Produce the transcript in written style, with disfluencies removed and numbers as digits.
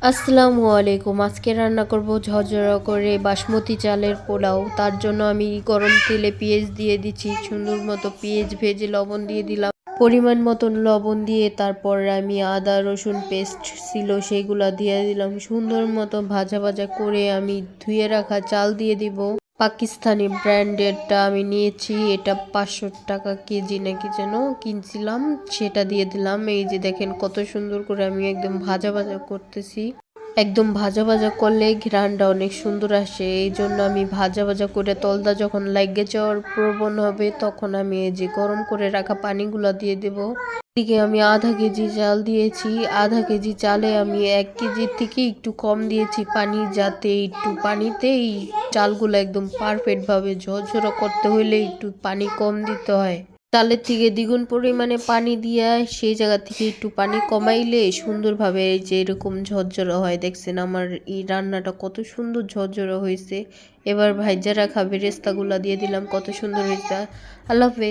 আসসালামু আলাইকুম। আজকে রান্না করব ঝরঝরা করে বাসমতি চালের পোলাও। তার জন্য আমি গরম তেলে পেঁয়াজ দিয়ে দিচ্ছি। সুন্দর মতো পেঁয়াজ ভেজে লবণ দিয়ে দিলাম। পরিমাণ মতন লবণ দিয়ে তারপর আমি আদা রসুন পেস্ট ছিল সেগুলা দিয়ে দিলাম। সুন্দর মতো ভাজা ভাজা করে আমি ধুয়ে রাখা চাল দিয়ে দিব। পাকিস্তানি ব্র্যান্ডেরটা আমি নিয়েছি, এটা 500 টাকা কেজি নাকি যেন কিনছিলাম, সেটা দিয়ে দিলাম। এই যে দেখেন কত সুন্দর করে আমি একদম ভাজা ভাজা করতেছি। একদম ভাজা ভাজা করলে ঘ্রাণটা অনেক সুন্দর আসে, এই জন্য আমি ভাজা ভাজা করে তলদা যখন লাগে যাওয়ার প্রবণ হবে তখন আমি এই যে গরম করে রাখা পানিগুলা দিয়ে দেব। এদিকে আমি আধা কেজি চাল দিয়েছি। আধা কেজি চালে আমি 1 কেজির থেকে একটু কম দিয়েছি পানি, যাতে একটু পানিতেই চালগুলো একদম পারফেক্ট ভাবে ঝরঝরা করতে হইলে একটু পানি কম দিতে হয়। চালের থেকে দ্বিগুণ পরিমাণে পানি দিয়া সেই জায়গা থেকে একটু পানি কমাইলে সুন্দরভাবে এই যে এরকম ঝরঝরা হয়। দেখছেন আমার এই রান্নাটা কত সুন্দর ঝরঝরা হয়েছে। এবার ভাইজা রাখা বেরেস্তাগুলা দিয়ে দিলাম, কত সুন্দর হয়েছে। আল্লাহ হাফেজ।